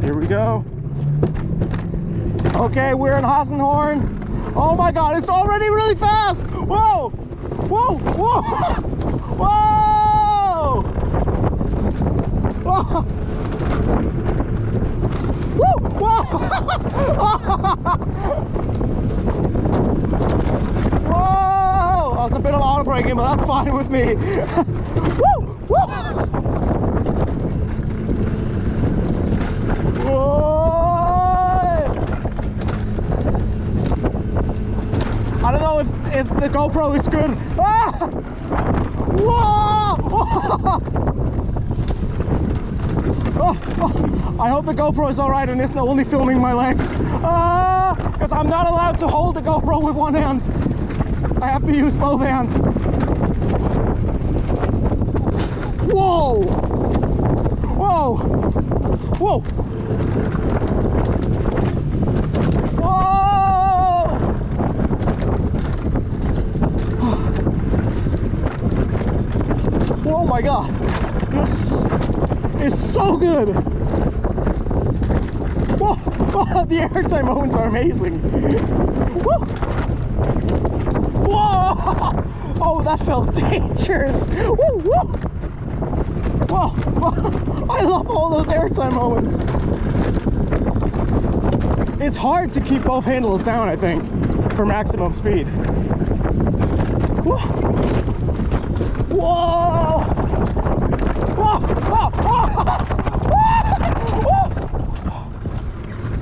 Here we go. Okay, we're in Hasenhorn. Oh my God, it's already really fast. Whoa, whoa, whoa, whoa, whoa, whoa, whoa. Whoa, that was a bit of auto braking, but that's fine with me. Woo, woo. I don't know if the GoPro is good. Ah! Whoa! Oh, oh. I hope the GoPro is alright and it's not only filming my legs. Because I'm not allowed to hold the GoPro with one hand. I have to use both hands. Whoa! Whoa! Whoa! Oh my God, this is so good. Whoa, whoa, the airtime moments are amazing. Whoa, whoa, oh, that felt dangerous. Whoa, whoa, whoa, whoa. I love all those airtime moments. It's hard to keep both handles down, I think, for maximum speed. Whoa. Whoa! Whoa! Whoa! Whoa!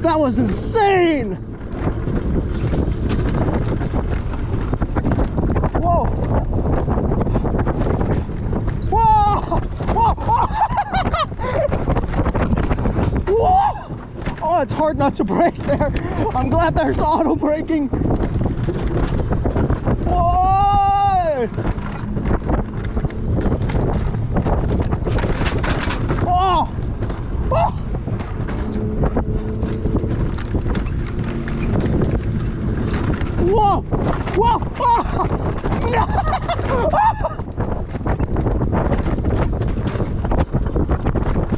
That was insane! Whoa! Whoa! Whoa! Whoa! Oh, it's hard not to brake there. I'm glad there's auto braking. Whoa! Oh! Oh! Whoa! Whoa! Oh! No! Oh!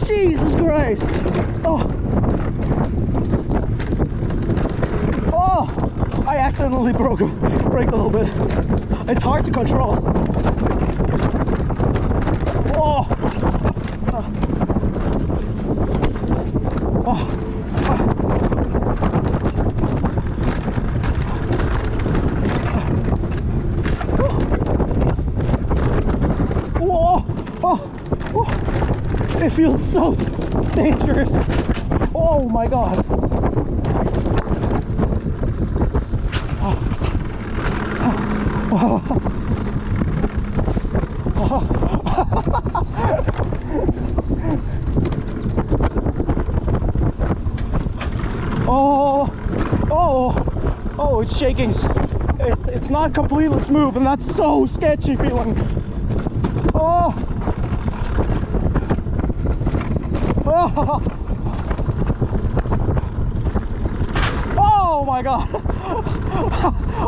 Jesus Christ! Oh! Oh! I accidentally braked a little bit. It's hard to control. Whoa! Oh. Whoa! Oh. Oh. It feels so dangerous. Oh my God. Oh. Oh. Oh, oh, oh, it's shaking. It's not completely smooth, and that's so sketchy feeling. Oh, oh, oh my God.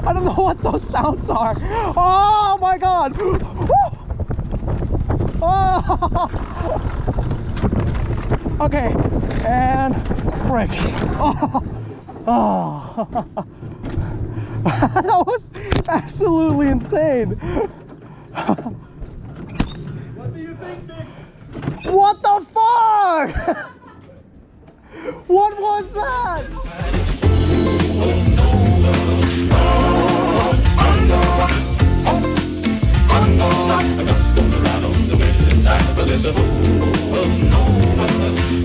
I don't know what those sounds are. Oh my God. Oh. Okay, and brake. Oh. Oh. That was absolutely insane. What do you think, Nick? What the fuck? What was that?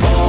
Oh,